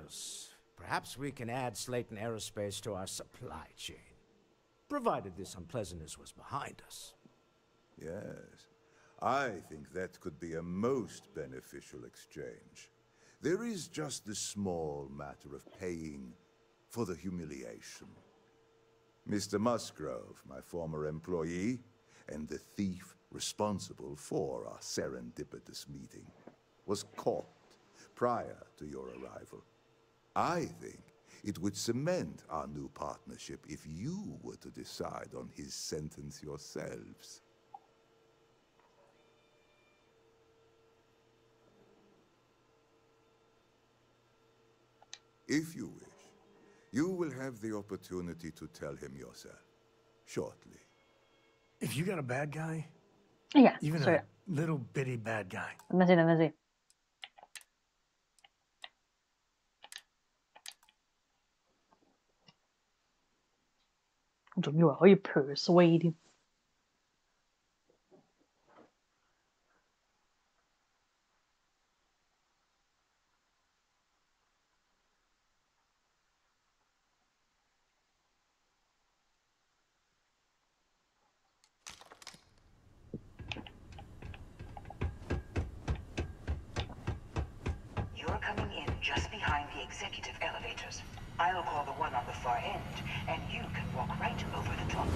Nicholas, perhaps we can add Slayton Aerospace to our supply chain, provided this unpleasantness was behind us. Yes, I think that could be a most beneficial exchange. There is just the small matter of paying for the humiliation. Mr. Musgrove, my former employee, and the thief responsible for our serendipitous meeting, was caught prior to your arrival. I think it would cement our new partnership if you were to decide on his sentence yourselves. If you wish, you will have the opportunity to tell him yourself, shortly. If you got a bad guy, Yeah, even sorry. a little bitty bad guy, 等等先，等等先。我仲以為可以 persuade 添。You're coming in just behind the executive elevators. I'll call the one on the far end, and you can walk right over the top.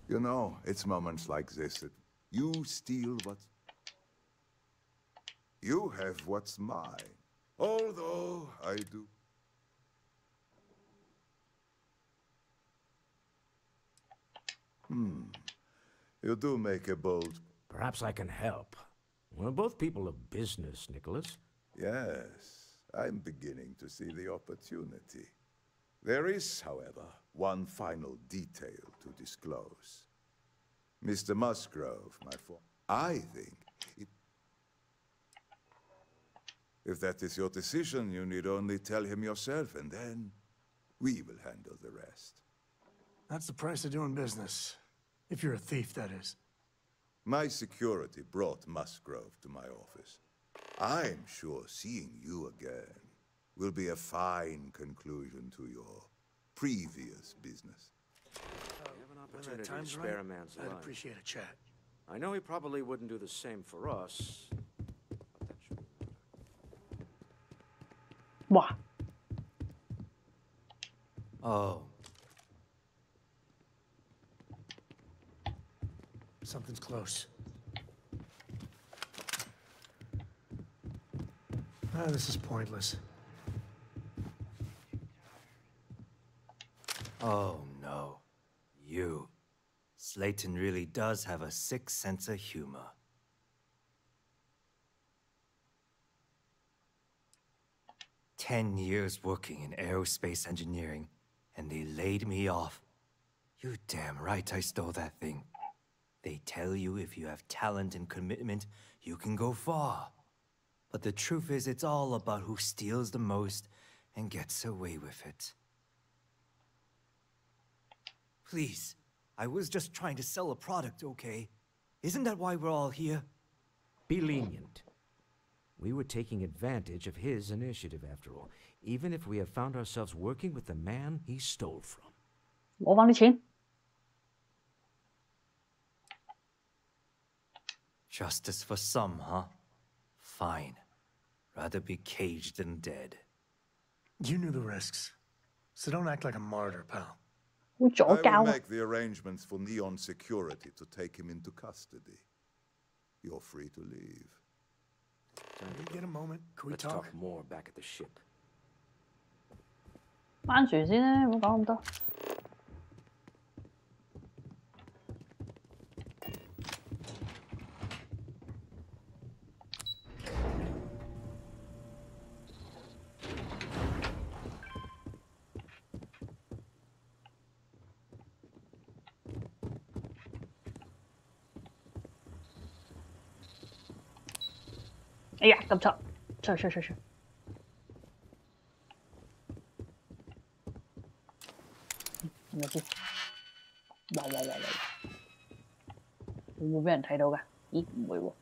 You know, it's moments like this that you steal what's... You have what's mine. Although I do... You do make a bold... Perhaps I can help. We're both people of business, Nicholas. Yes, I'm beginning to see the opportunity. There is, however, one final detail to disclose. Mr. Musgrove, I think it... If that is your decision, you need only tell him yourself, and then we will handle the rest. that's the price of doing business. If you're a thief, that is. My security brought Musgrove to my office. I'm sure seeing you again will be a fine conclusion to your previous business. When that time's right, I'd appreciate a chat. I know he probably wouldn't do the same for us, but that shouldn't matter. 哇！ Oh, Something's close. This is pointless. oh no. You. Slayton really does have a sick sense of humor. "10 years working in aerospace engineering, and they laid me off. You damn right I stole that thing. They tell you if you have talent and commitment, you can go far. But the truth is, it's all about who steals the most and gets away with it. Please, I was just trying to sell a product, okay? Isn't that why we're all here?" Be lenient. We were taking advantage of his initiative, after all, even if we have found ourselves working with the man he stole from. 攞翻啲錢。 Justice for some, huh? Fine. Rather be caged than dead. You knew the risks, so don't act like a martyr, pal. 會左 I will 交啊！ make the arrangements for Neon Security to take him into custody. You're free to leave. Can we get a moment? Can we Let's talk? talk more back at the ship. 翻船先啦，唔好講咁多。哎呀，撳錯，出。係咪先？哇！會唔會俾人睇到㗎？咦，唔會喎。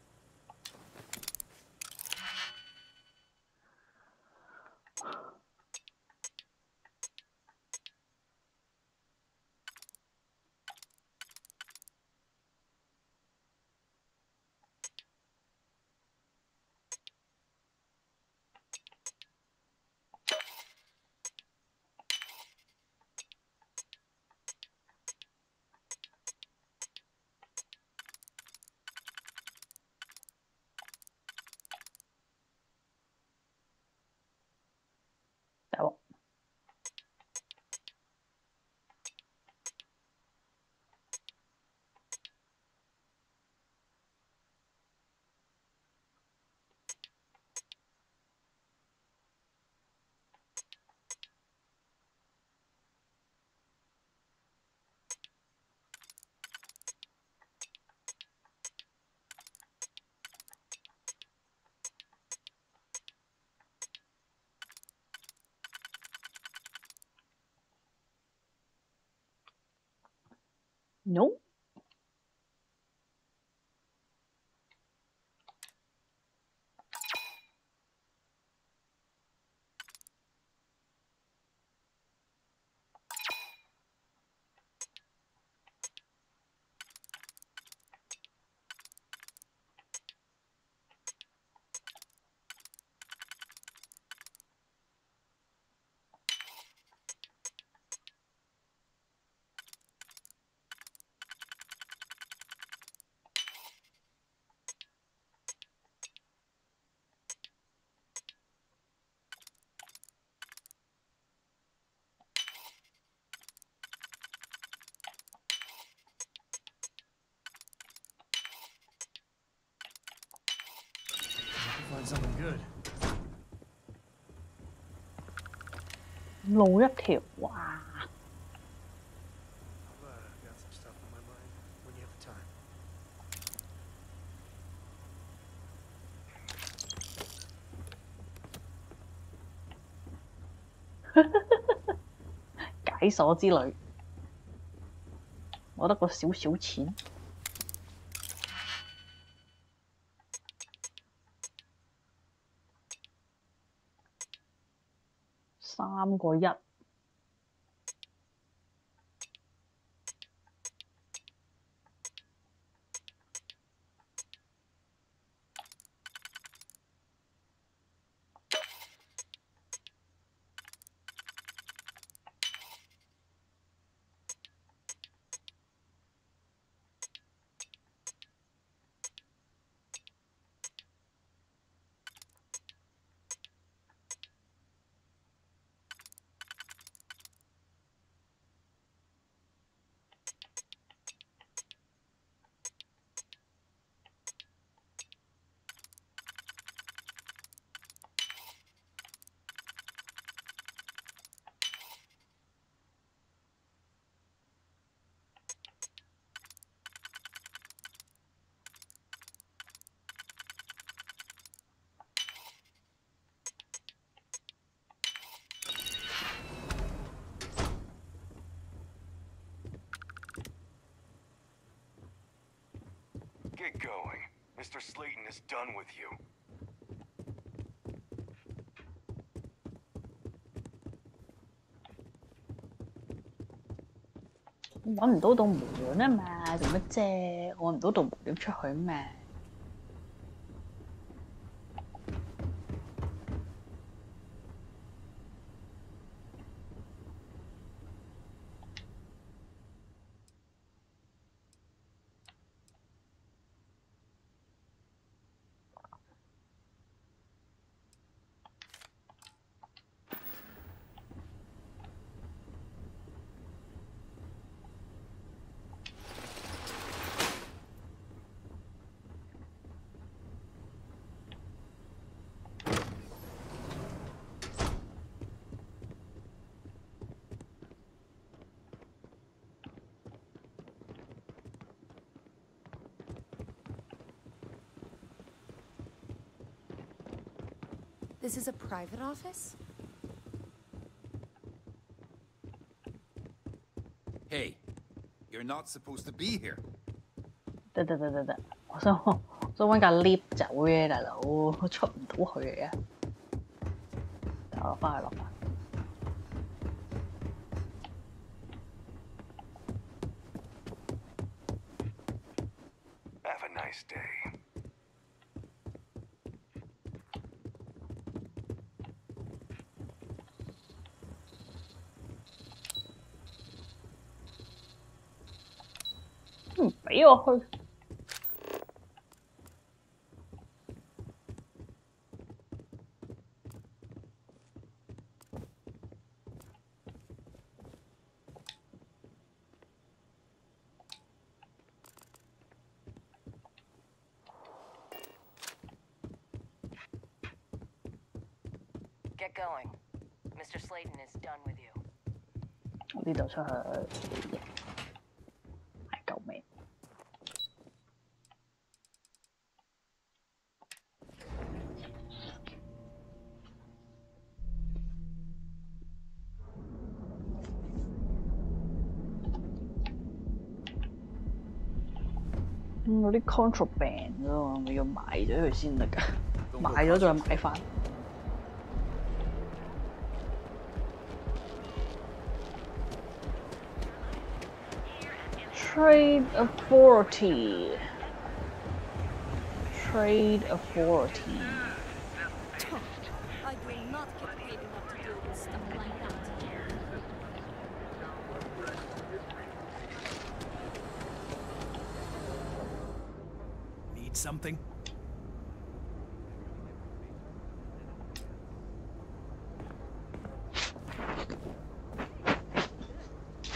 No。Find something good. 路一條，哇！ Got some stuff on my mind when you have the time. 解鎖之旅，我得個少少錢。3個1。Get going. Mr. Slayton is done with you. 揾唔到道門啊嘛，做乜啫？我揾唔到道門點出去咩？This is a private office? Hey, you're not supposed to be here. 得，我想揾架 lift 走嘅，大佬，我出唔到去嘅。我落翻去。Have a nice day. 唔俾我去。Get going. Mr. Slayton is done with you. 我呢度出去。係救命！嗰啲 contraband 咯，我要買咗佢先得㗎，買咗再買翻。Trade authority. Trade authority. I will not get paid enough to deal with stuff like that. Need something?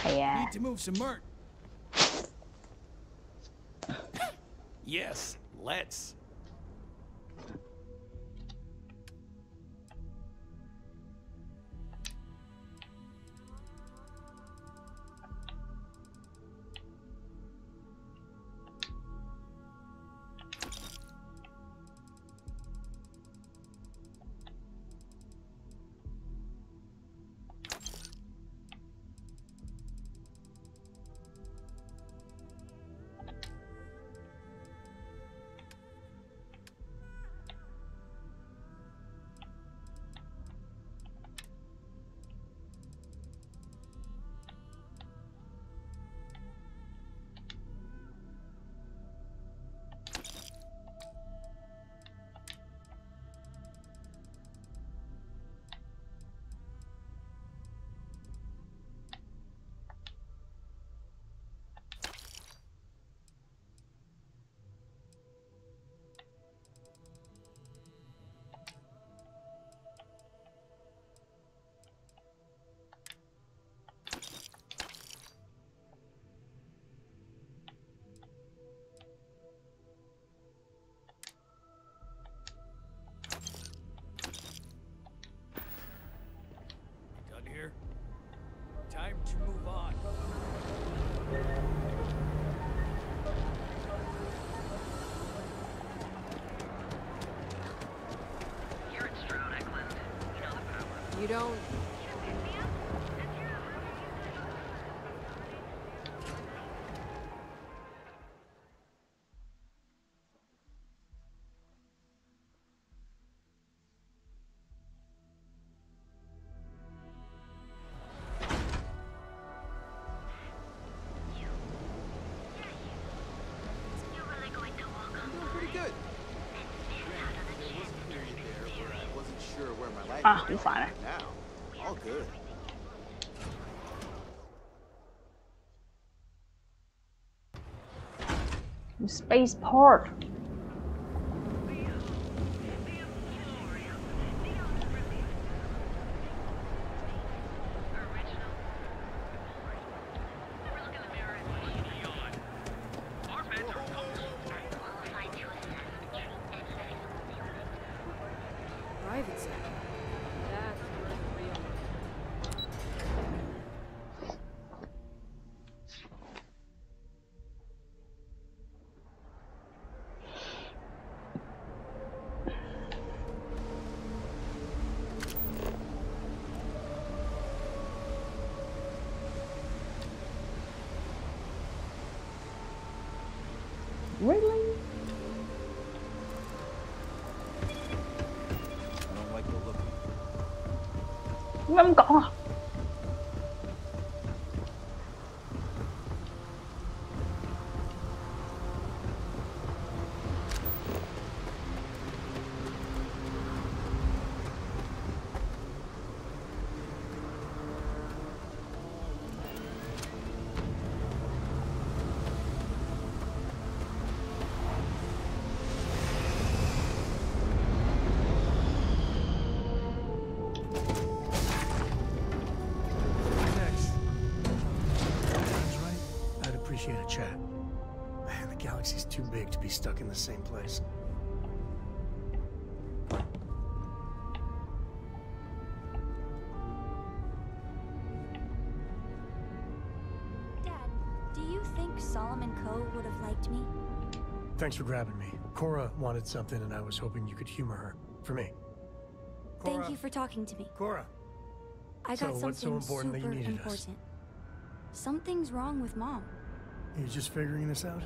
Yeah. Need to move some merch. Yes, let's. Here. Time to move on. You're in Stroud, Eklund. You know the power. You don't. Ah, 好煩啊！ All good. Spaceport. Private sector. That's where the real. Really? I don't like the look. 點解咁講啊？ Appreciate a chat. Man, the galaxy's too big to be stuck in the same place. Dad, do you think Solomon Coe would have liked me? Thanks for grabbing me. Cora wanted something and I was hoping you could humor her. For me. Cora. Thank you for talking to me. Cora. I got So something what's so important that you super needed us? important. Something's wrong with Mom. You just figuring this out?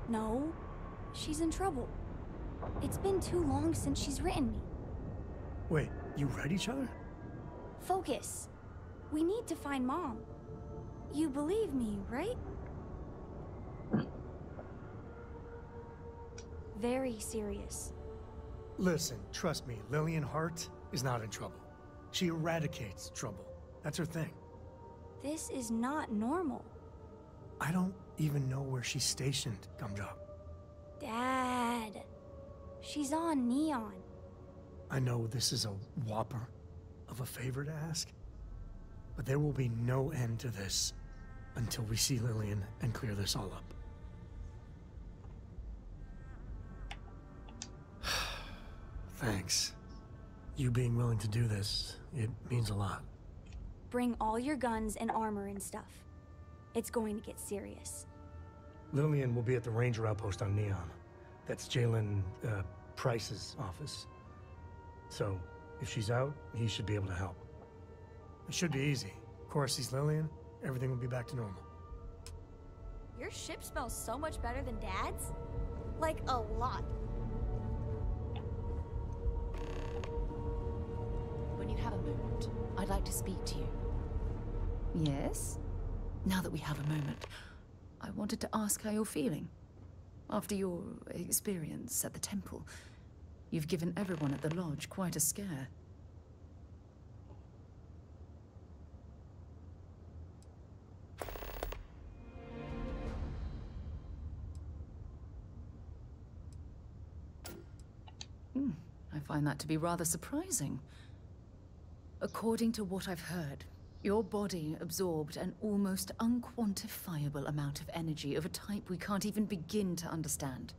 No, she's in trouble. It's been too long since she's written me. Wait, you read each other? Focus. We need to find Mom. You believe me, right? Very serious. Listen, trust me, Lillian Hart is not in trouble. She eradicates trouble. That's her thing. This is not normal. I don't even know where she's stationed, Gumdrop. Dad. She's on Neon. I know this is a whopper of a favor to ask, but there will be no end to this until we see Lillian and clear this all up. Thanks. You being willing to do this, it means a lot. Bring all your guns and armor and stuff. It's going to get serious. Lillian will be at the Ranger outpost on Neon. That's Jalen, Price's office. So, if she's out, he should be able to help. It should be easy. Of course, he's Lillian, everything will be back to normal. Your ship smells so much better than Dad's? Like, a lot. When you have a moment, I'd like to speak to you. Yes? Now that we have a moment, I wanted to ask how you're feeling. After your experience at the temple, you've given everyone at the lodge quite a scare. I find that to be rather surprising. According to what I've heard, your body absorbed an almost unquantifiable amount of energy of a type we can't even begin to understand.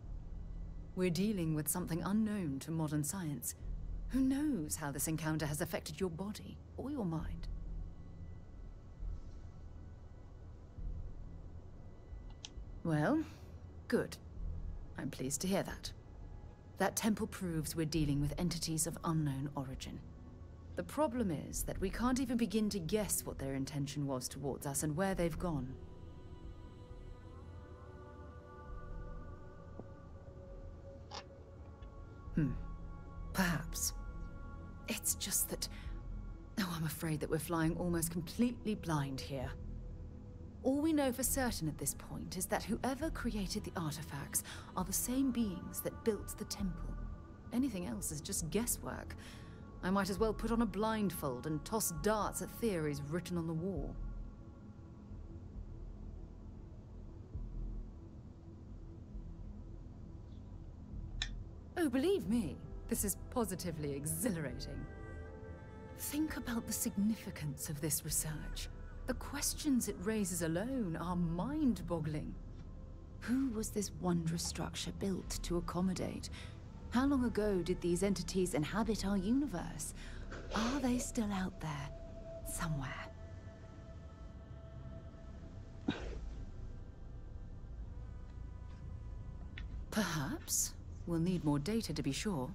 We're dealing with something unknown to modern science. Who knows how this encounter has affected your body or your mind? Well, good. I'm pleased to hear that. That temple proves we're dealing with entities of unknown origin. The problem is that we can't even begin to guess what their intention was towards us and where they've gone. Perhaps. It's just that... Oh, I'm afraid that we're flying almost completely blind here. All we know for certain at this point is that whoever created the artifacts are the same beings that built the temple. Anything else is just guesswork. I might as well put on a blindfold and toss darts at theories written on the wall. Oh, believe me, this is positively exhilarating. Think about the significance of this research. The questions it raises alone are mind-boggling. Who was this wondrous structure built to accommodate? How long ago did these entities inhabit our universe? Are they still out there, somewhere? Perhaps. We'll need more data to be sure.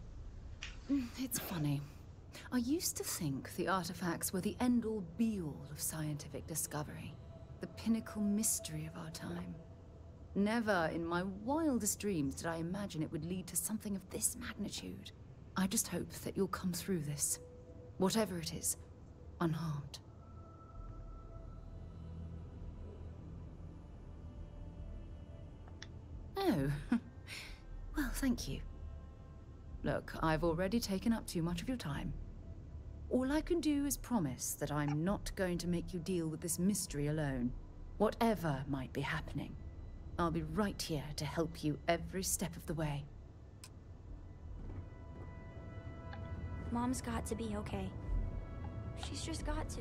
It's funny. I used to think the artifacts were the end-all be-all of scientific discovery. The pinnacle mystery of our time. Never in my wildest dreams did I imagine it would lead to something of this magnitude. I just hope that you'll come through this, whatever it is, unharmed. Oh, well, thank you. Look, I've already taken up too much of your time. All I can do is promise that I'm not going to make you deal with this mystery alone. Whatever might be happening, I'll be right here to help you every step of the way. Mom's got to be okay. She's just got to.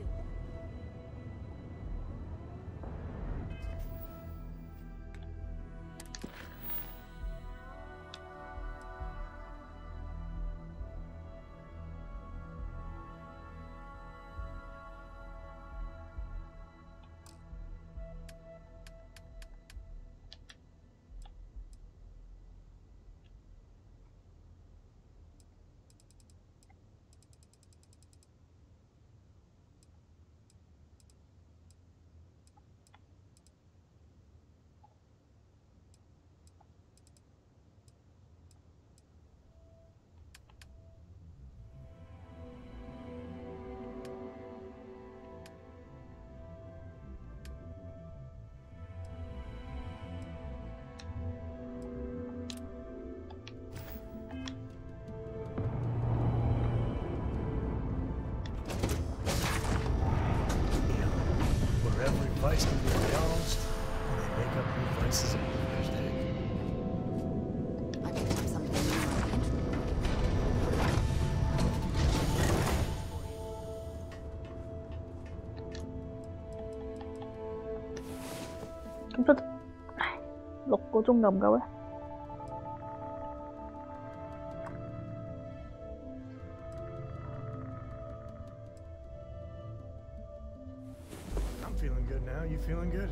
vice can be indulged, and they make up new vices on Thursday. I picked up something new.咁得6個鐘夠唔夠咧？ I'm feeling good now. You feeling good?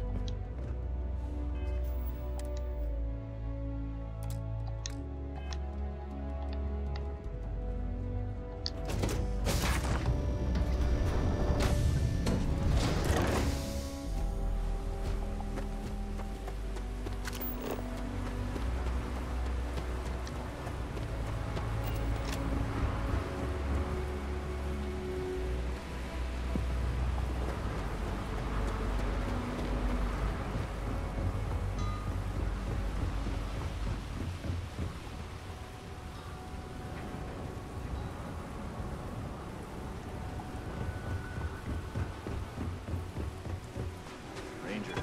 Ranger.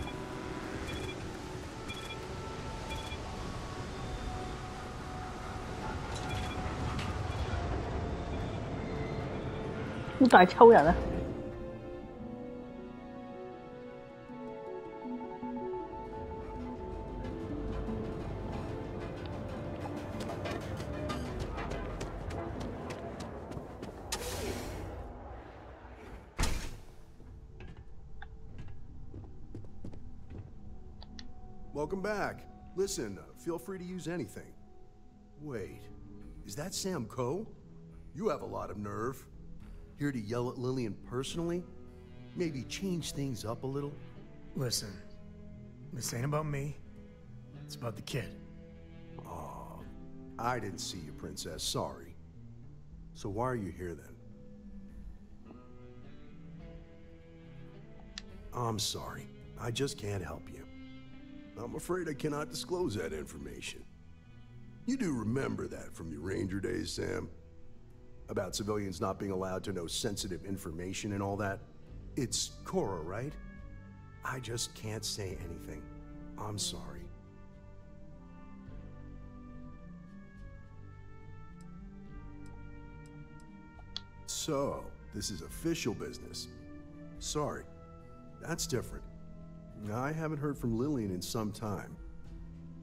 好大抽人啊！ Welcome back. Listen, feel free to use anything. Wait, is that Sam Coe? You have a lot of nerve. Here to yell at Lillian personally? Maybe change things up a little? Listen, this ain't about me. It's about the kid. Aw, I didn't see you, Princess. Sorry. So why are you here then? I'm sorry. I just can't help you. I'm afraid I cannot disclose that information. You do remember that from your Ranger days, Sam? About civilians not being allowed to know sensitive information and all that? It's Cora, right? I just can't say anything. I'm sorry. So, this is official business. Sorry. That's different. I haven't heard from Lillian in some time.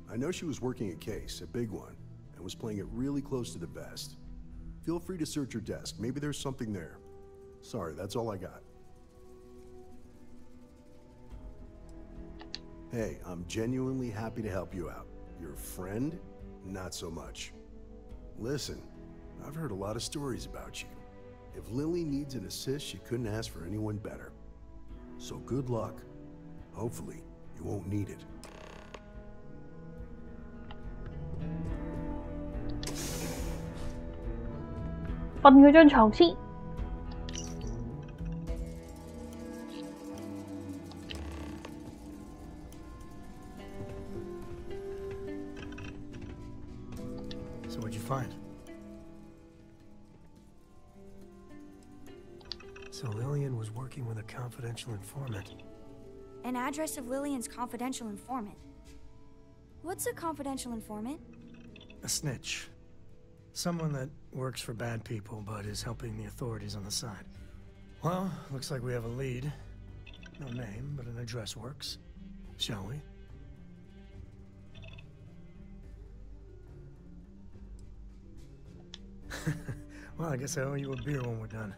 I know she was working a case, a big one, and was playing it really close to the vest. Feel free to search her desk. Maybe there's something there. Sorry, that's all I got. Hey, I'm genuinely happy to help you out. Your friend? Not so much. Listen, I've heard a lot of stories about you. If Lily needs an assist, she couldn't ask for anyone better. So good luck. Hopefully, you won't need it. So what'd you find? So Lillian was working with a confidential informant. An address of Lillian's confidential informant. What's a confidential informant? A snitch. Someone that works for bad people, but is helping the authorities on the side. Well, looks like we have a lead. No name, but an address works. Shall we? Well, I guess I owe you a beer when we're done.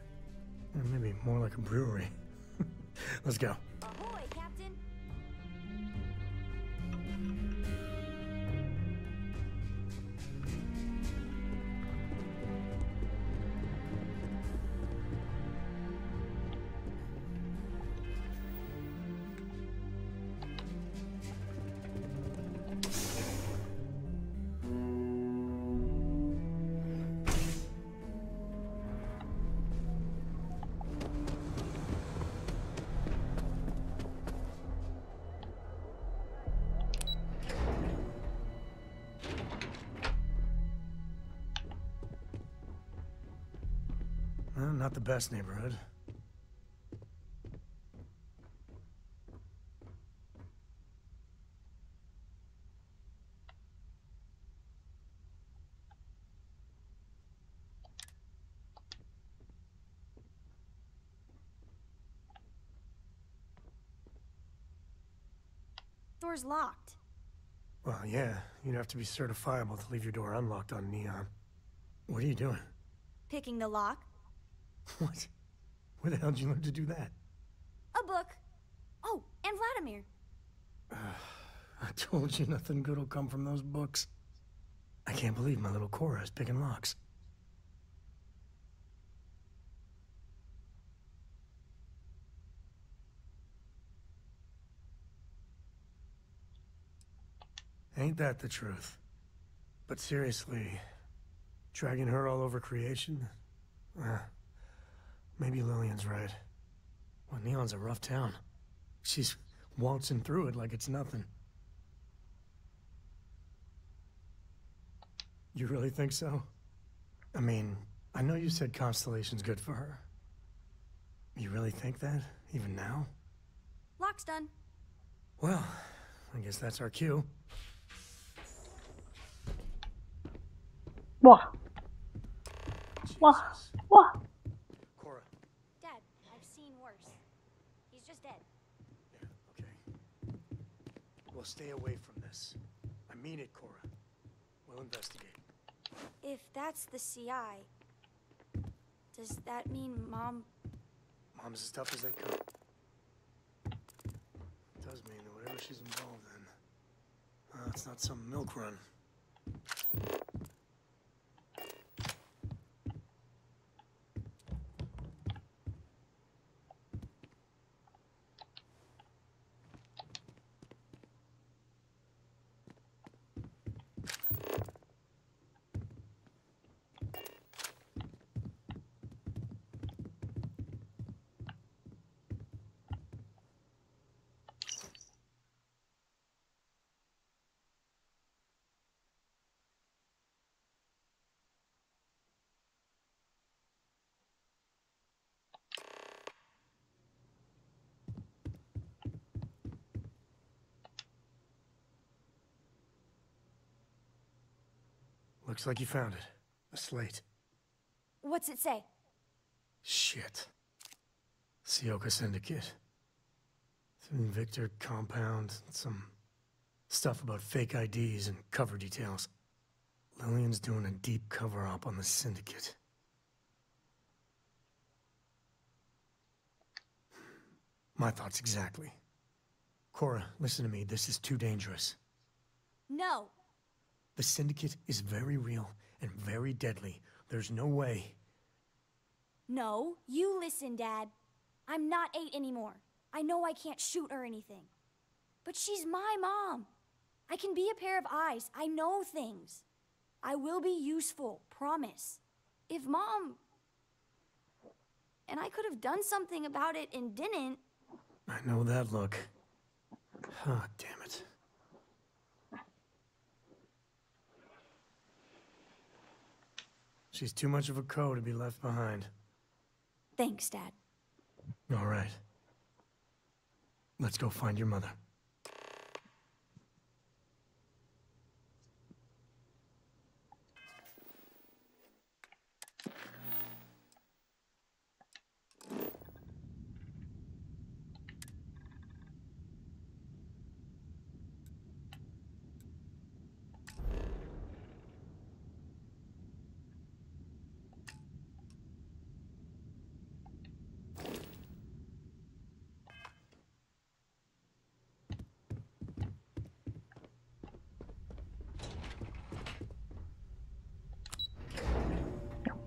Or maybe more like a brewery. Let's go. Ahoy, Captain! Well, not the best neighborhood. door's locked. Well, yeah, you'd have to be certifiable to leave your door unlocked on Neon. What are you doing? Picking the lock. What? Where the hell did you learn to do that? A book. Oh, and Vladimir. I told you nothing good will come from those books. I can't believe my little Cora is picking locks. Ain't that the truth? But seriously, dragging her all over creation? Maybe Lillian's right. Well, Neon's a rough town. She's waltzing through it like it's nothing. You really think so? I mean, I know you said Constellation's good for her. You really think that, even now? Lock's done. Well, I guess that's our cue. What? What? What? Cora. Dad, I've seen worse. He's just dead. Yeah, okay. Well, stay away from this. I mean it, Cora. We'll investigate. If that's the CI, does that mean Mom... Mom's as tough as they come. It does mean that whatever she's involved in, it's not some milk run. Looks like you found it. A slate. What's it say? Shit. Sioka Syndicate. Victor compound, some stuff about fake IDs and cover details. Lillian's doing a deep cover-up on the Syndicate. My thoughts exactly. Cora, listen to me. This is too dangerous. No. The Syndicate is very real and very deadly. There's no way. No, you listen, Dad. I'm not 8 anymore. I know I can't shoot or anything. But she's my mom. I can be a pair of eyes. I know things. I will be useful, promise. If Mom... And I could have done something about it and didn't. I know that look. Ah, damn it. She's too much of a co to be left behind. Thanks, Dad. All right. Let's go find your mother.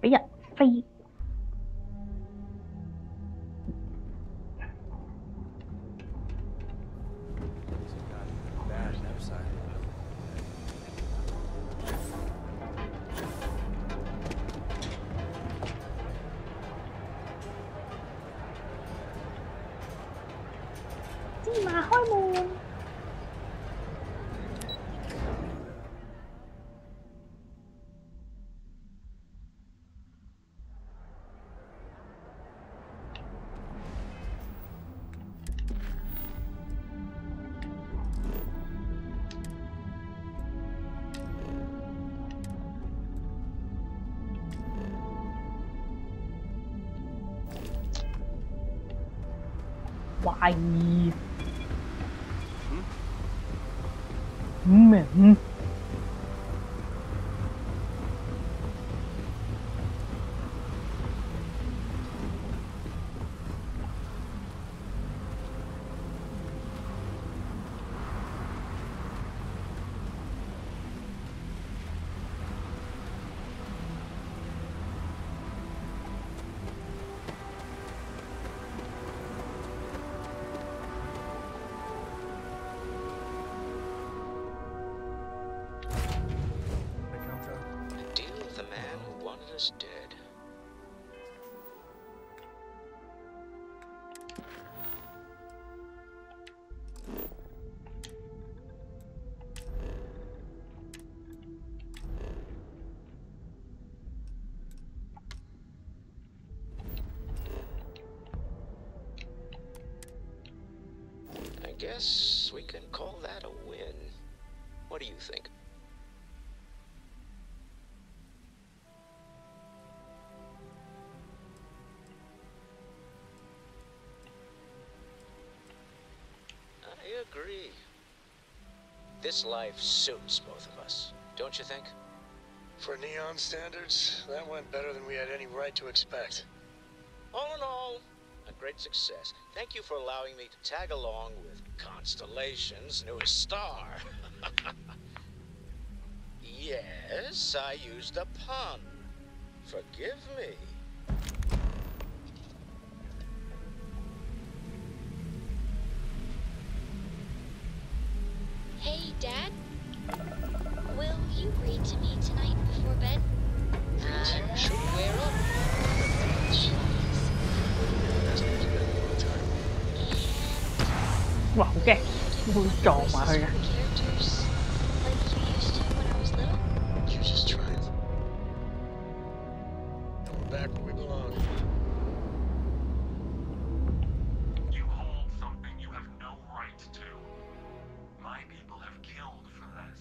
Bây giờ phi. Gì mà hôi mùi. Why? Deal with the man who wanted us dead. I guess we can call that a win. What do you think? I agree. This life suits both of us, don't you think? For Neon standards, that went better than we had any right to expect. All in all, a great success. Thank you for allowing me to tag along with Constellation's newest star. Yes, I used a pun. Forgive me. Hey, Dad. Will you read to me tonight before bed? Should we wear up? Wow, 好驚，會撞埋去嘅。 Characters like you used to when I was little? You're just trying. And we're back where we belong. You hold something you have no right to. My people have killed for this.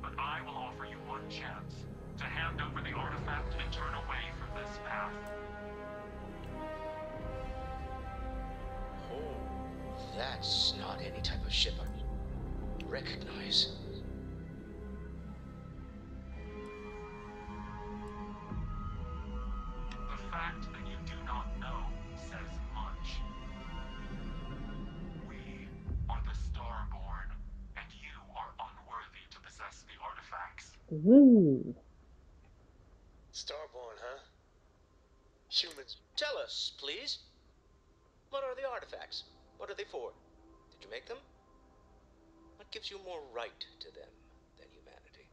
But I will offer you one chance to hand over the artifact and turn away from this path. Oh, that's not any type of ship I recognize. The fact that you do not know says much. We are the Starborn, and you are unworthy to possess the artifacts. Ooh. Starborn, huh? Humans. Tell us, please. What are the artifacts? What are they for? Did you make them? What gives you more right to them than humanity?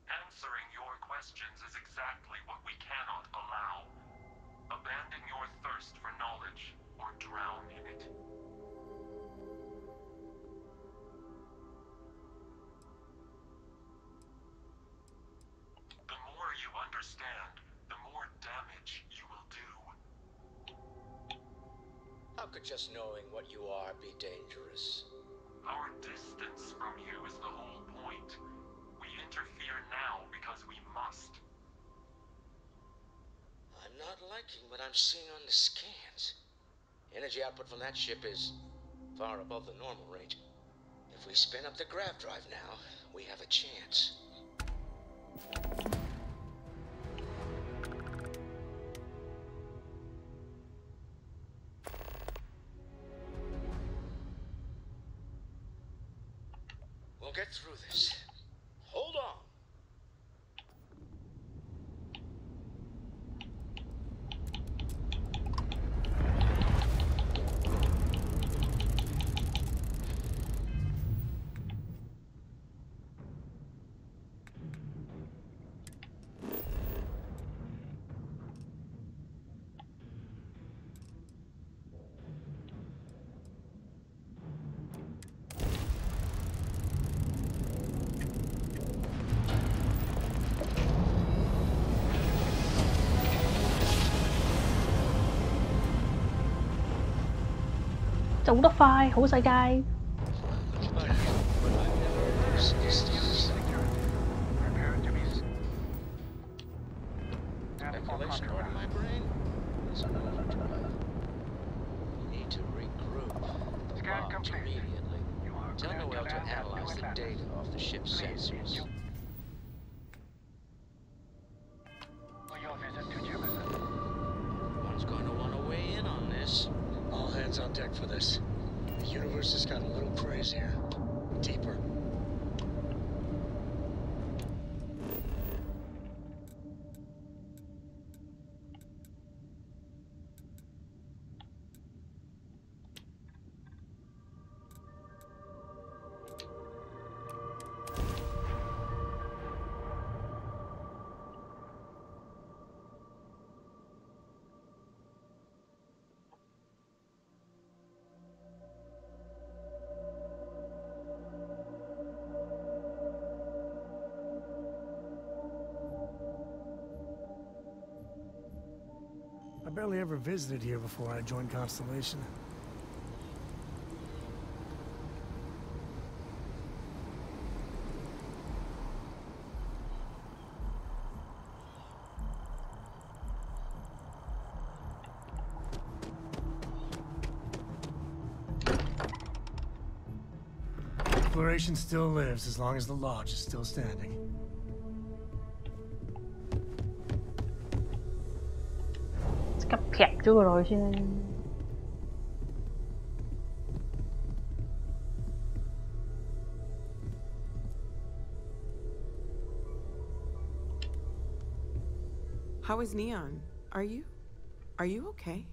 Answering your questions is exactly what we cannot allow. Abandon your thirst for knowledge or drown in it. The more you understand, the more damage you will do. How could just knowing what you are be dangerous? Our distance from you is the whole point. We interfere now because we must. I'm not liking what I'm seeing on the scans. Energy output from that ship is far above the normal range. If we spin up the grav drive now, we have a chance. We'll get through this. Hold on.走得快，好世界。Speculation part of my brain is an overdrive. We need to regroup. Scan complete. Immediately. Tell Noel to analyze the data off the ship's sensors. One's going to want to weigh in on this. All hands on deck for this. The universe has gotten a little crazier. Deeper. I barely ever visited here before I joined Constellation. Exploration still lives as long as the lodge is still standing. Cặp kẹp cho rồi chứ. How is Neon? Are you okay?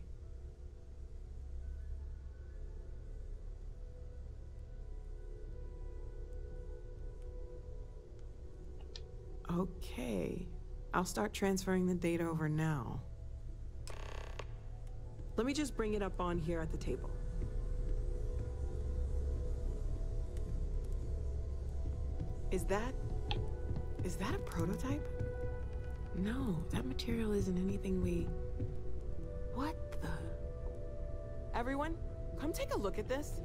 Okay. I'll start transferring the data over now. Let me just bring it up on here at the table. Is that a prototype? No, that material isn't anything we... What the... Everyone, come take a look at this.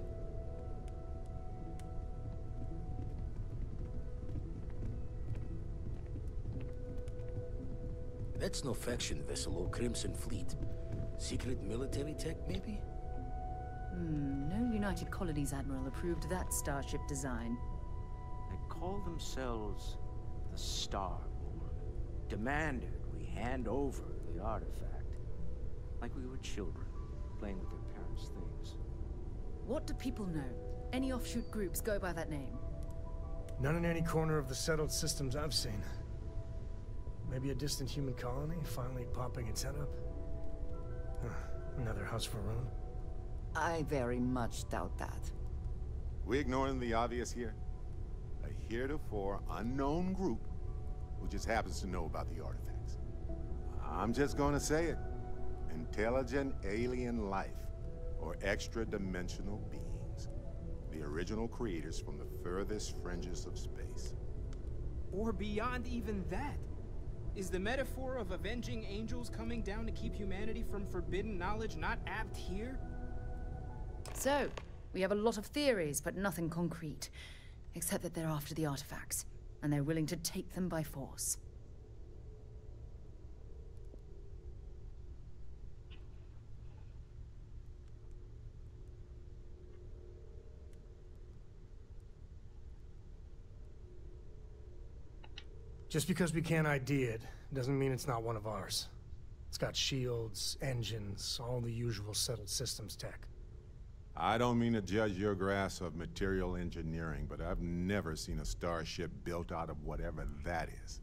That's no faction vessel or Crimson Fleet. Secret military tech, maybe? No United Colonies Admiral approved that starship design. They call themselves the Starboard. Demanded we hand over the artifact. Like we were children, playing with their parents' things. What do people know? Any offshoot groups go by that name? None in any corner of the settled systems I've seen. Maybe a distant human colony finally popping its head up? Another house for Rune? I very much doubt that. We ignoring the obvious here? A heretofore unknown group who just happens to know about the artifacts. I'm just gonna say it. Intelligent alien life, or extra-dimensional beings. The original creators from the furthest fringes of space. Or beyond even that. Is the metaphor of avenging angels coming down to keep humanity from forbidden knowledge not apt here? So, we have a lot of theories, but nothing concrete. Except that they're after the artifacts, and they're willing to take them by force. Just because we can't ID it, doesn't mean it's not one of ours. It's got shields, engines, all the usual settled systems tech. I don't mean to judge your grasp of material engineering, but I've never seen a starship built out of whatever that is.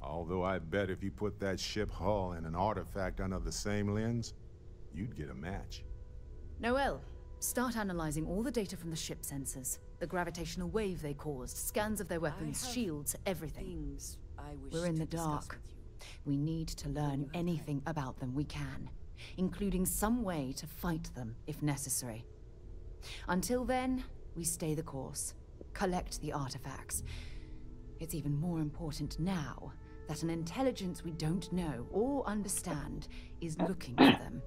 Although I bet if you put that ship hull and an artifact under the same lens, you'd get a match. Noel, start analyzing all the data from the ship sensors. The gravitational wave they caused, scans of their weapons, shields, everything. We're in the dark. We need to learn anything about them we can, including some way to fight them if necessary. Until then, we stay the course, collect the artifacts. It's even more important now that an intelligence we don't know or understand is looking for them.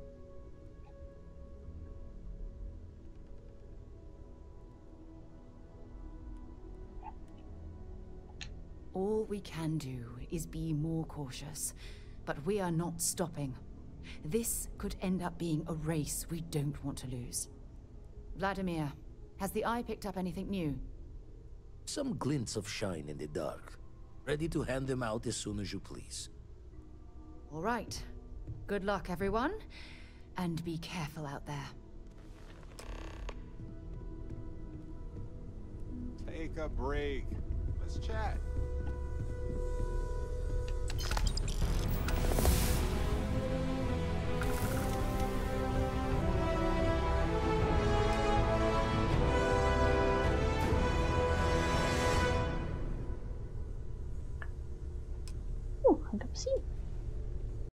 All we can do is be more cautious, but we are not stopping. This could end up being a race we don't want to lose. Vladimir, has the Eye picked up anything new? Some glints of shine in the dark. Ready to hand them out as soon as you please. All right. Good luck, everyone. And be careful out there. Take a break. Let's chat. Hanggang sini.